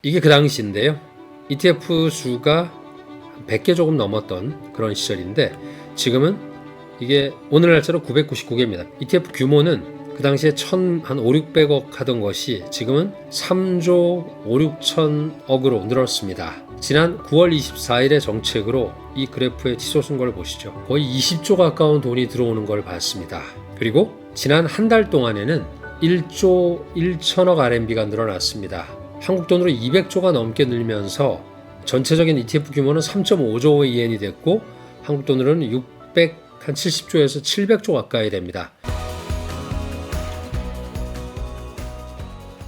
이게 그 당시인데요. ETF 수가 100개 조금 넘었던 그런 시절인데 지금은 이게 오늘 날짜로 999개입니다. ETF 규모는 그 당시에 한 5, 600억 하던 것이 지금은 3조 5, 6천억으로 늘었습니다. 지난 9월 24일의 정책으로 이 그래프의 치솟은 걸 보시죠. 거의 20조 가까운 돈이 들어오는 걸 봤습니다. 그리고 지난 한 달 동안에는 1조 1천억 RMB가 늘어났습니다. 한국 돈으로 200조가 넘게 늘면서 전체적인 ETF 규모는 3.5조 이엔이 됐고 한국 돈으로는 670조에서 700조 가까이 됩니다.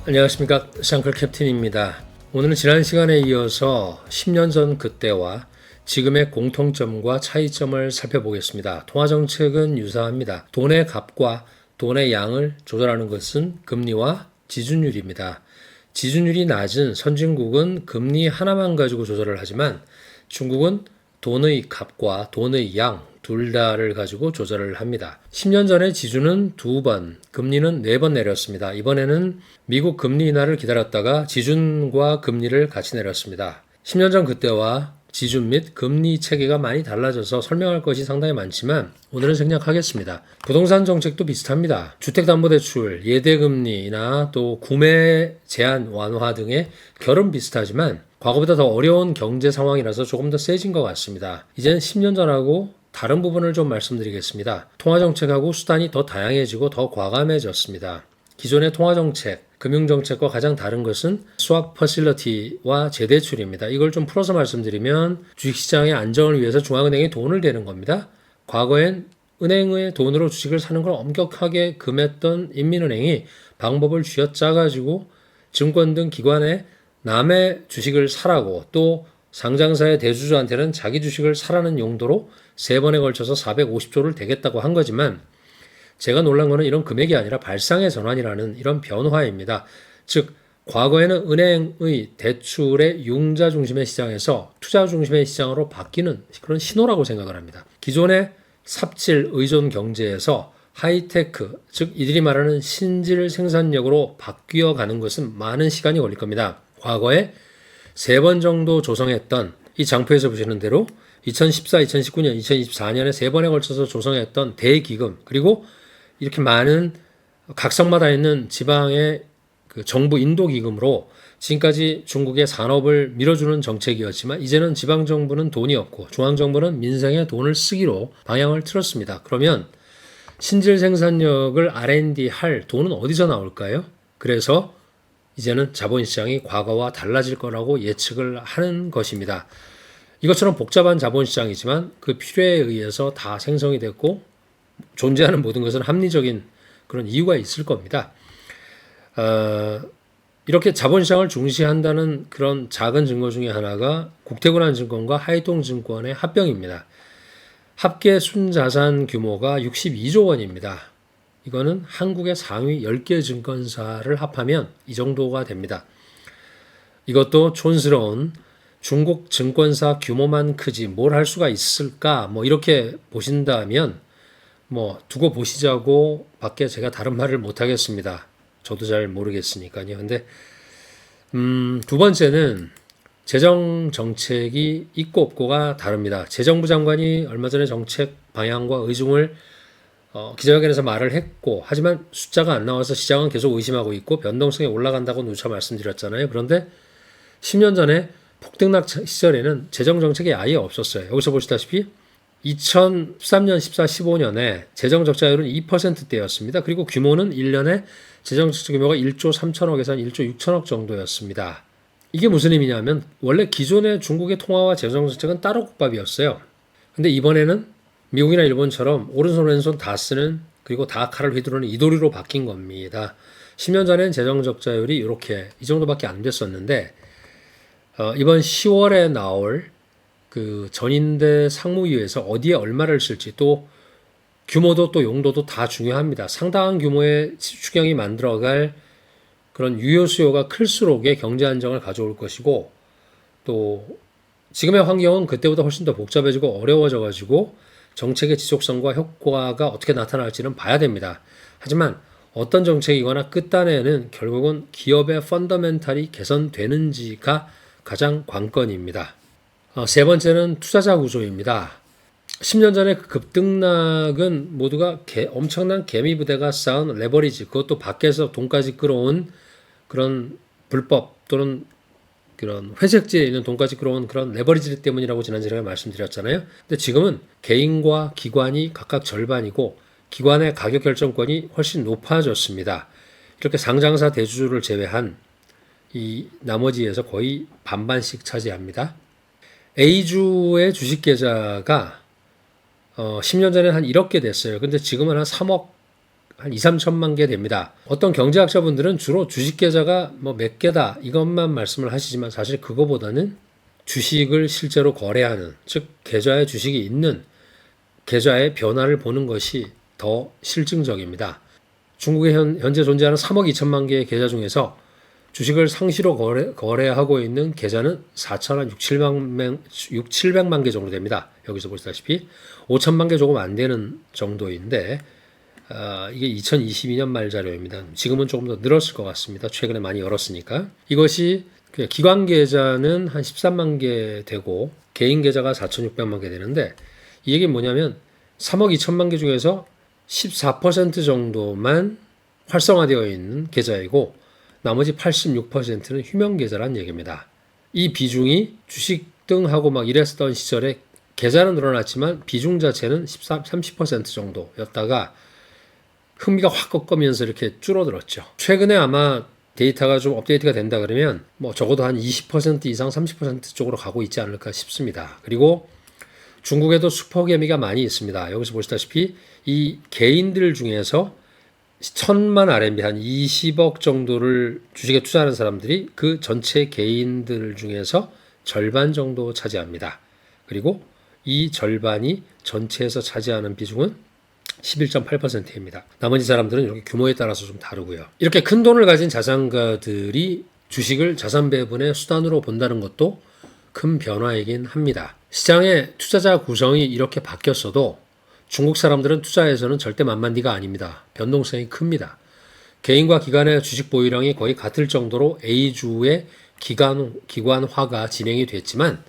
안녕하십니까, 샹클 캡틴입니다. 오늘은 지난 시간에 이어서 10년 전 그때와 지금의 공통점과 차이점을 살펴보겠습니다. 통화정책은 유사합니다. 돈의 값과 돈의 양을 조절하는 것은 금리와 지준율입니다. 지준율이 낮은 선진국은 금리 하나만 가지고 조절을 하지만 중국은 돈의 값과 돈의 양 둘 다를 가지고 조절을 합니다. 10년 전에 지준은 2번, 금리는 4번 내렸습니다. 이번에는 미국 금리 인하를 기다렸다가 지준과 금리를 같이 내렸습니다. 10년 전 그때와 지준 및 금리 체계가 많이 달라져서 설명할 것이 상당히 많지만 오늘은 생략하겠습니다. 부동산 정책도 비슷합니다. 주택담보대출, 예대금리나 또 구매 제한 완화 등의 결은 비슷하지만 과거보다 더 어려운 경제 상황이라서 조금 더 세진 것 같습니다. 이제는 10년 전하고 다른 부분을 좀 말씀드리겠습니다. 통화정책하고 수단이 더 다양해지고 더 과감해졌습니다. 기존의 통화정책, 금융정책과 가장 다른 것은 스왑 퍼실러티와 재대출입니다. 이걸 좀 풀어서 말씀드리면 주식시장의 안정을 위해서 중앙은행이 돈을 대는 겁니다. 과거엔 은행의 돈으로 주식을 사는 걸 엄격하게 금했던 인민은행이 방법을 쥐어짜가지고 증권 등 기관에 남의 주식을 사라고 또 상장사의 대주주한테는 자기 주식을 사라는 용도로 3번에 걸쳐서 450조를 대겠다고 한 거지만 제가 놀란 거는 이런 금액이 아니라 발상의 전환이라는 이런 변화입니다. 즉 과거에는 은행의 대출의 융자 중심의 시장에서 투자 중심의 시장으로 바뀌는 그런 신호라고 생각을 합니다. 기존의 삽질 의존 경제에서 하이테크, 즉 이들이 말하는 신질 생산력으로 바뀌어 가는 것은 많은 시간이 걸릴 겁니다. 과거에 3번 정도 조성했던 이 장표에서 보시는 대로 2014, 2019년, 2024년에 3번에 걸쳐서 조성했던 대기금 그리고 이렇게 많은 각성마다 있는 지방의 그 정부 인도기금으로 지금까지 중국의 산업을 밀어주는 정책이었지만 이제는 지방정부는 돈이 없고 중앙정부는 민생에 돈을 쓰기로 방향을 틀었습니다. 그러면 신질 생산력을 R&D 할 돈은 어디서 나올까요? 그래서 이제는 자본시장이 과거와 달라질 거라고 예측을 하는 것입니다. 이것처럼 복잡한 자본시장이지만 그 필요에 의해서 다 생성이 됐고 존재하는 모든 것은 합리적인 그런 이유가 있을 겁니다. 이렇게 자본시장을 중시한다는 그런 작은 증거 중에 하나가 국태군한증권과 하이통증권의 합병입니다. 합계 순자산 규모가 62조 원입니다. 이거는 한국의 상위 10개 증권사를 합하면 이 정도가 됩니다. 이것도 촌스러운 중국 증권사 규모만 크지 뭘 할 수가 있을까 뭐 이렇게 보신다면 뭐 두고 보시자고 밖에 제가 다른 말을 못 하겠습니다. 저도 잘 모르겠으니까요. 근데 두 번째는 재정 정책이 있고 없고가 다릅니다. 재정부 장관이 얼마 전에 정책 방향과 의중을 기자회견에서 말을 했고 하지만 숫자가 안 나와서 시장은 계속 의심하고 있고 변동성이 올라간다고 누차 말씀드렸잖아요. 그런데 10년 전에 폭등락 시절에는 재정정책이 아예 없었어요. 여기서 보시다시피 2013년, 14, 15년에 재정적자율은 2%대였습니다. 그리고 규모는 1년에 재정적자 규모가 1조 3천억에서 1조 6천억 정도였습니다. 이게 무슨 의미냐면 원래 기존의 중국의 통화와 재정정책은 따로 국밥이었어요. 근데 이번에는 미국이나 일본처럼 오른손 왼손 다 쓰는 그리고 다 칼을 휘두르는 이도리로 바뀐 겁니다. 10년 전엔 재정적자율이 이렇게 이 정도밖에 안 됐었는데 이번 10월에 나올 그 전인대 상무위에서 어디에 얼마를 쓸지 또 규모도 또 용도도 다 중요합니다. 상당한 규모의 추경이 만들어갈 그런 유효 수요가 클수록의 경제 안정을 가져올 것이고 또 지금의 환경은 그때보다 훨씬 더 복잡해지고 어려워져 가지고 정책의 지속성과 효과가 어떻게 나타날지는 봐야 됩니다. 하지만 어떤 정책이거나 끝단에는 결국은 기업의 펀더멘탈이 개선되는지가 가장 관건입니다. 세 번째는 투자자 구조입니다. 10년 전에 그 급등락은 모두가 엄청난 개미 부대가 쌓은 레버리지, 그것도 밖에서 돈까지 끌어온 그런 불법 또는 그런 회색지에 있는 돈까지 끌어온 그런 레버리지 때문이라고 지난주에 제가 말씀드렸잖아요. 근데 지금은 개인과 기관이 각각 절반이고 기관의 가격 결정권이 훨씬 높아졌습니다. 이렇게 상장사 대주주를 제외한 이 나머지에서 거의 반반씩 차지합니다. A주의 주식 계좌가 10년 전에 한 1억 개 됐어요. 근데 지금은 한 3억, 한 2, 3천만 개 됩니다. 어떤 경제학자분들은 주로 주식 계좌가 뭐 몇 개다 이것만 말씀을 하시지만 사실 그거보다는 주식을 실제로 거래하는, 즉 계좌에 주식이 있는 계좌의 변화를 보는 것이 더 실증적입니다. 중국에 현재 존재하는 3억 2천만 개의 계좌 중에서 주식을 상시로 거래하고 있는 계좌는 700만 개 정도 됩니다. 여기서 보시다시피 5천만 개 조금 안 되는 정도인데 이게 2022년 말 자료입니다. 지금은 조금 더 늘었을 것 같습니다. 최근에 많이 열었으니까. 이것이 기관 계좌는 한 13만 개 되고 개인 계좌가 4,600만 개 되는데 이 얘기는 뭐냐면 3억 2천만 개 중에서 14% 정도만 활성화되어 있는 계좌이고 나머지 86%는 휴면 계좌란 얘기입니다. 이 비중이 주식 등하고 막 이랬던 시절에 계좌는 늘어났지만 비중 자체는 30% 정도였다가 흥미가 확 꺾으면서 이렇게 줄어들었죠. 최근에 아마 데이터가 좀 업데이트가 된다 그러면 뭐 적어도 한 20% 이상 30% 쪽으로 가고 있지 않을까 싶습니다. 그리고 중국에도 슈퍼개미가 많이 있습니다. 여기서 보시다시피 이 개인들 중에서 1,000만 RMB 한 20억 정도를 주식에 투자하는 사람들이 그 전체 개인들 중에서 절반 정도 차지합니다. 그리고 이 절반이 전체에서 차지하는 비중은 11.8%입니다. 나머지 사람들은 이렇게 규모에 따라서 좀 다르고요. 이렇게 큰 돈을 가진 자산가들이 주식을 자산 배분의 수단으로 본다는 것도 큰 변화이긴 합니다. 시장의 투자자 구성이 이렇게 바뀌었어도 중국 사람들은 투자에서는 절대 만만디가 아닙니다. 변동성이 큽니다. 개인과 기관의 주식 보유량이 거의 같을 정도로 A주의 기관화가 진행이 됐지만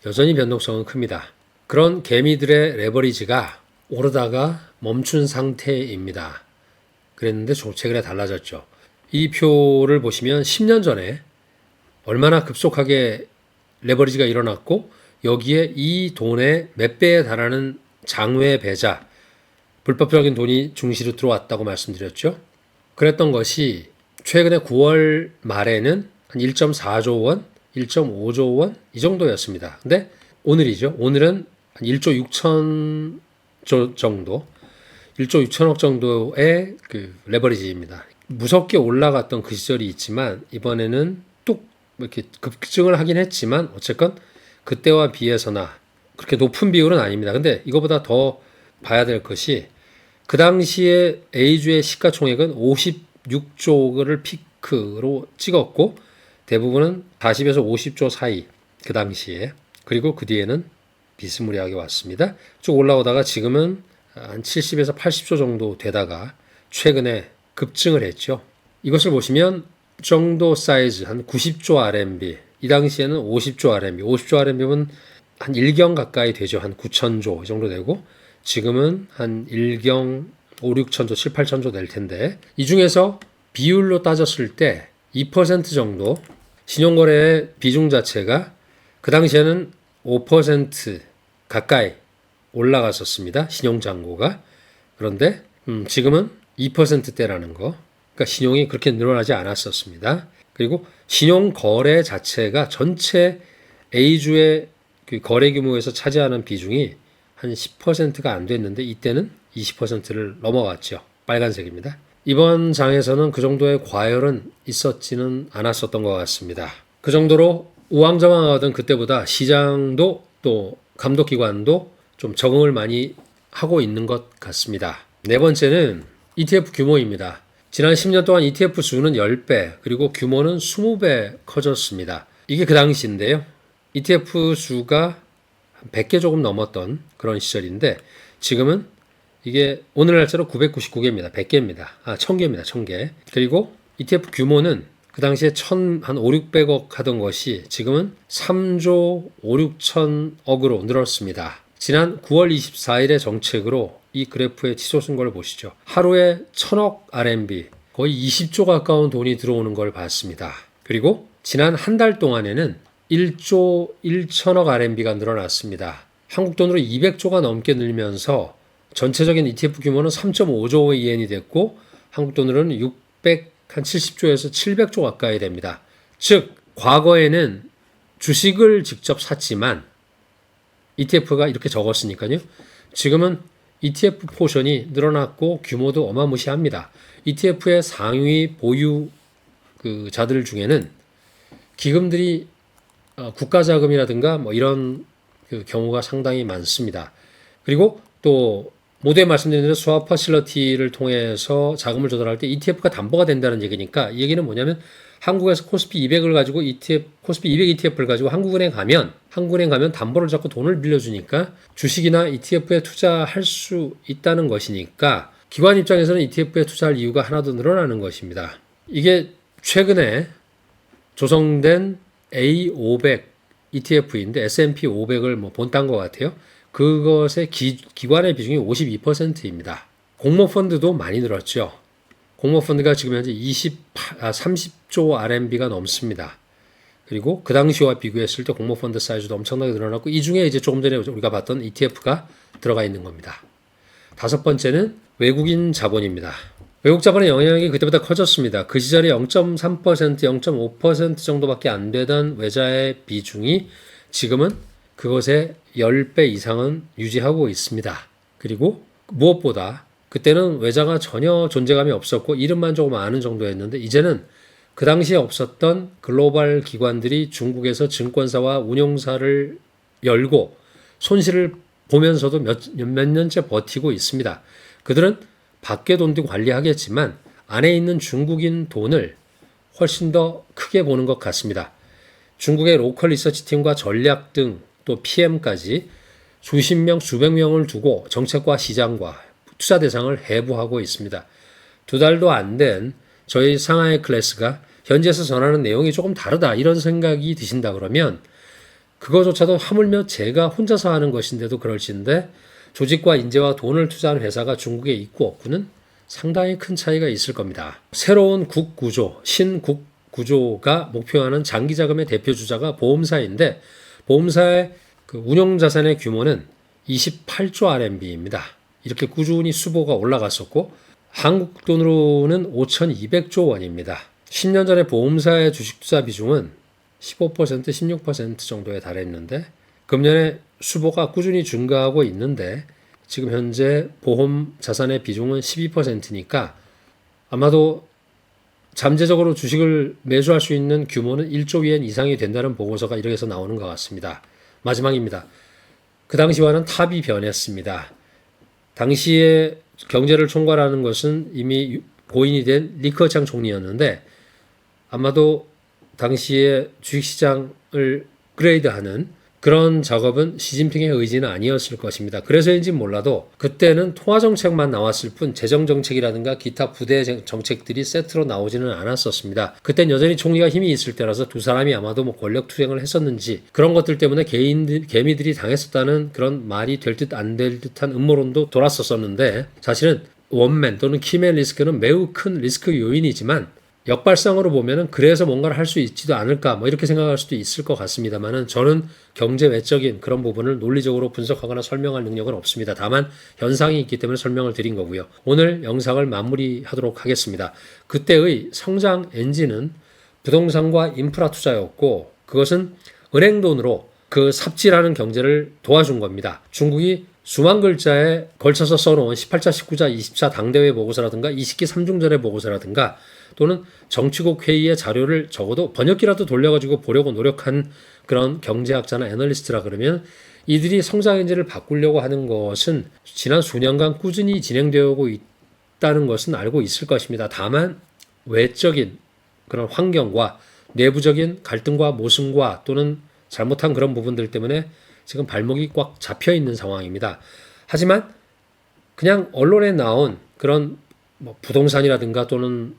여전히 변동성은 큽니다. 그런 개미들의 레버리지가 오르다가 멈춘 상태입니다. 그랬는데 최근에 달라졌죠. 이 표를 보시면 10년 전에 얼마나 급속하게 레버리지가 일어났고 여기에 이 돈의 몇 배에 달하는 장외 배자, 불법적인 돈이 중시로 들어왔다고 말씀드렸죠. 그랬던 것이 최근에 9월 말에는 한 1.4조 원, 1.5조 원 이 정도였습니다. 근데 오늘이죠. 오늘은 한 1조 6천조 정도, 1조 6천억 정도의 그 레버리지입니다. 무섭게 올라갔던 그 시절이 있지만 이번에는 뚝 이렇게 급증을 하긴 했지만 어쨌건 그때와 비해서나 그렇게 높은 비율은 아닙니다. 근데 이거보다 더 봐야 될 것이 그 당시에 A주의 시가총액은 56조를 피크로 찍었고 대부분은 40에서 50조 사이 그 당시에, 그리고 그 뒤에는 비스무리하게 왔습니다. 쭉 올라오다가 지금은 한 70에서 80조 정도 되다가 최근에 급증을 했죠. 이것을 보시면 정도 사이즈 한 90조 RMB, 이 당시에는 50조 RMB, 50조 RMB면 한 1경 가까이 되죠. 한 9천조 이 정도 되고 지금은 한 1경 5, 6천조, 7, 8천조 될 텐데 이 중에서 비율로 따졌을 때 2% 정도 신용거래의 비중 자체가 그 당시에는 5% 가까이 올라갔었습니다. 신용잔고가. 그런데 지금은 2%대라는 거. 그러니까 신용이 그렇게 늘어나지 않았었습니다. 그리고 신용거래 자체가 전체 A주의 그 거래 규모에서 차지하는 비중이 한 10%가 안 됐는데 이때는 20%를 넘어갔죠. 빨간색입니다. 이번 장에서는 그 정도의 과열은 있었지는 않았었던 것 같습니다. 그 정도로 우왕좌왕하던 그때보다 시장도 또 감독기관도 좀 적응을 많이 하고 있는 것 같습니다. 네 번째는 ETF 규모입니다. 지난 10년 동안 ETF 수는 10배, 그리고 규모는 20배 커졌습니다. 이게 그 당시인데요. ETF 수가 100개 조금 넘었던 그런 시절인데 지금은 이게 오늘 날짜로 999개입니다. 100개입니다. 1000개입니다. 1000개. 그리고 ETF 규모는 그 당시에 한 5, 600억 하던 것이 지금은 3조 5, 6천억으로 늘었습니다. 지난 9월 24일의 정책으로 이 그래프에 치솟은 걸 보시죠. 하루에 1000억 RMB, 거의 20조 가까운 돈이 들어오는 걸 봤습니다. 그리고 지난 한 달 동안에는 1조 1천억 RMB가 늘어났습니다. 한국 돈으로 200조가 넘게 늘면서 전체적인 ETF 규모는 3.5조 이엔이 됐고 한국 돈으로는 670조에서 700조 가까이 됩니다. 즉 과거에는 주식을 직접 샀지만 ETF가 이렇게 적었으니까요. 지금은 ETF 포션이 늘어났고 규모도 어마무시합니다. ETF의 상위 보유 자들 중에는 기금들이 국가자금이라든가 뭐 이런 경우가 상당히 많습니다. 그리고 또 모두에 말씀드린 대로 스왑 퍼실러티를 통해서 자금을 조달할 때 ETF가 담보가 된다는 얘기니까 이 얘기는 뭐냐면 한국에서 코스피 200을 가지고 코스피 200 ETF를 가지고 한국은행 가면 담보를 잡고 돈을 빌려주니까 주식이나 ETF에 투자할 수 있다는 것이니까 기관 입장에서는 ETF에 투자할 이유가 하나 더 늘어나는 것입니다. 이게 최근에 조성된 A500 ETF인데 S&P 500을 본딴 것 같아요. 그것의 기관의 비중이 52%입니다. 공모펀드도 많이 늘었죠. 공모펀드가 지금 현재 30조 RMB가 넘습니다. 그리고 그 당시와 비교했을 때 공모펀드 사이즈도 엄청나게 늘어났고 이 중에 이제 조금 전에 우리가 봤던 ETF가 들어가 있는 겁니다. 다섯 번째는 외국인 자본입니다. 외국 자본의 영향이 그때보다 커졌습니다. 그 시절에 0.3%, 0.5% 정도밖에 안 되던 외자의 비중이 지금은 그것의 10배 이상은 유지하고 있습니다. 그리고 무엇보다 그때는 외자가 전혀 존재감이 없었고 이름만 조금 아는 정도였는데 이제는 그 당시에 없었던 글로벌 기관들이 중국에서 증권사와 운용사를 열고 손실을 보면서도 몇 년째 버티고 있습니다. 그들은 밖에 돈도 관리하겠지만 안에 있는 중국인 돈을 훨씬 더 크게 보는 것 같습니다. 중국의 로컬 리서치 팀과 전략 등 또 PM까지 수십 명, 수백 명을 두고 정책과 시장과 투자 대상을 해부하고 있습니다. 2달도 안 된 저희 상하이 클래스가 현지에서 전하는 내용이 조금 다르다 이런 생각이 드신다 그러면 그거조차도 하물며 제가 혼자서 하는 것인데도 그럴진데 조직과 인재와 돈을 투자하는 회사가 중국에 있고 없고는 상당히 큰 차이가 있을 겁니다. 새로운 국구조, 신국구조가 목표하는 장기자금의 대표 주자가 보험사인데 보험사의 그 운용자산의 규모는 28조 RMB입니다. 이렇게 꾸준히 수보가 올라갔었고 한국 돈으로는 5,200조 원입니다. 10년 전에 보험사의 주식 투자 비중은 15%, 16% 정도에 달했는데 금년에 수보가 꾸준히 증가하고 있는데 지금 현재 보험 자산의 비중은 12%니까 아마도 잠재적으로 주식을 매수할 수 있는 규모는 1조 위엔 이상이 된다는 보고서가 이렇게 해서 나오는 것 같습니다. 마지막입니다. 그 당시와는 탑이 변했습니다. 당시에 경제를 총괄하는 것은 이미 고인이 된 리커창 총리였는데 아마도 당시에 주식시장을 그레이드하는 그런 작업은 시진핑의 의지는 아니었을 것입니다. 그래서인지 몰라도 그때는 통화정책만 나왔을 뿐 재정정책이라든가 기타 부대 정책들이 세트로 나오지는 않았었습니다. 그땐 여전히 총리가 힘이 있을 때라서 두 사람이 아마도 권력 투쟁을 했었는지 그런 것들 때문에 개미들이 당했었다는 그런 말이 될 듯 안 될 듯한 음모론도 돌았었는데 사실은 원맨 또는 키맨 리스크는 매우 큰 리스크 요인이지만 역발상으로 보면은 그래서 뭔가를 할 수 있지도 않을까 이렇게 생각할 수도 있을 것 같습니다만은 저는 경제 외적인 그런 부분을 논리적으로 분석하거나 설명할 능력은 없습니다. 다만 현상이 있기 때문에 설명을 드린 거고요. 오늘 영상을 마무리하도록 하겠습니다. 그때의 성장 엔진은 부동산과 인프라 투자였고 그것은 은행 돈으로 그 삽질하는 경제를 도와준 겁니다. 중국이 수만 글자에 걸쳐서 써놓은 18자, 19자, 20차 당대회 보고서라든가 20기 3중전의 보고서라든가 또는 정치국 회의의 자료를 적어도 번역기라도 돌려가지고 보려고 노력한 그런 경제학자나 애널리스트라 그러면 이들이 성장 엔진을 바꾸려고 하는 것은 지난 수년간 꾸준히 진행되어 오고 있다는 것은 알고 있을 것입니다. 다만 외적인 그런 환경과 내부적인 갈등과 모순과 또는 잘못한 그런 부분들 때문에 지금 발목이 꽉 잡혀 있는 상황입니다. 하지만 그냥 언론에 나온 그런 뭐 부동산이라든가 또는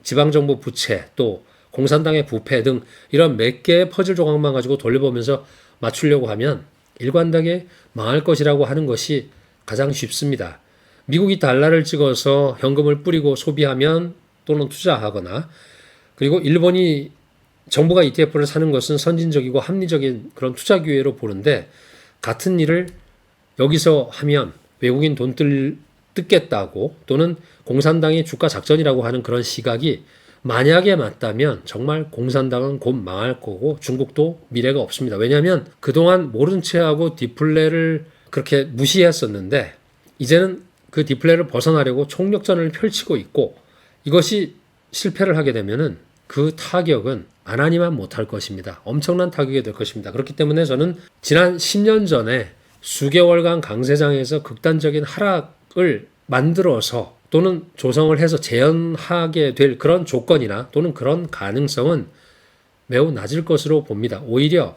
지방정부 부채 또 공산당의 부패 등 이런 몇 개의 퍼즐 조각만 가지고 돌려보면서 맞추려고 하면 일관되게 망할 것이라고 하는 것이 가장 쉽습니다. 미국이 달러를 찍어서 현금을 뿌리고 소비하면 또는 투자하거나 그리고 일본이 정부가 ETF를 사는 것은 선진적이고 합리적인 그런 투자 기회로 보는데 같은 일을 여기서 하면 외국인 돈 뜯겠다고 또는 공산당의 주가 작전이라고 하는 그런 시각이 만약에 맞다면 정말 공산당은 곧 망할 거고 중국도 미래가 없습니다. 왜냐하면 그동안 모른 체하고 디플레를 그렇게 무시했었는데 이제는 그 디플레를 벗어나려고 총력전을 펼치고 있고 이것이 실패를 하게 되면은 그 타격은 안 하니만 못할 것입니다. 엄청난 타격이 될 것입니다. 그렇기 때문에 저는 지난 10년 전에 수개월간 강세장에서 극단적인 하락을 만들어서 또는 조성을 해서 재현하게 될 그런 조건이나 또는 그런 가능성은 매우 낮을 것으로 봅니다. 오히려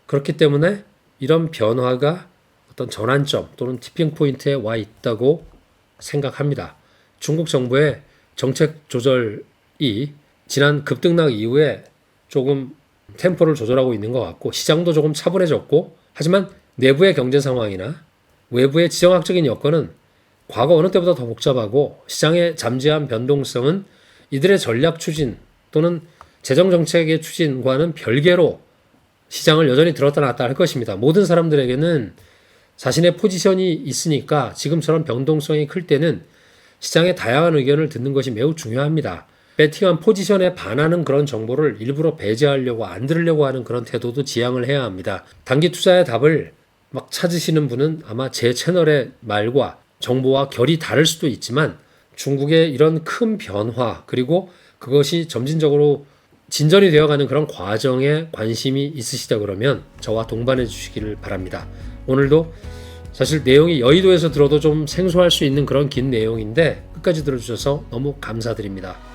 그렇기 때문에 이런 변화가 어떤 전환점 또는 티핑 포인트에 와 있다고 생각합니다. 중국 정부의 정책 조절이 지난 급등락 이후에 조금 템포를 조절하고 있는 것 같고 시장도 조금 차분해졌고 하지만 내부의 경제 상황이나 외부의 지정학적인 여건은 과거 어느 때보다 더 복잡하고 시장의 잠재한 변동성은 이들의 전략 추진 또는 재정 정책의 추진과는 별개로 시장을 여전히 들었다 놨다 할 것입니다. 모든 사람들에게는 자신의 포지션이 있으니까 지금처럼 변동성이 클 때는 시장의 다양한 의견을 듣는 것이 매우 중요합니다. 베팅한 포지션에 반하는 그런 정보를 일부러 배제하려고 안 들으려고 하는 그런 태도도 지양을 해야 합니다. 단기 투자의 답을 막 찾으시는 분은 아마 제 채널의 말과 정보와 결이 다를 수도 있지만 중국의 이런 큰 변화 그리고 그것이 점진적으로 진전이 되어가는 그런 과정에 관심이 있으시다 그러면 저와 동반해 주시기를 바랍니다. 오늘도 사실 내용이 여의도에서 들어도 좀 생소할 수 있는 그런 긴 내용인데 끝까지 들어주셔서 너무 감사드립니다.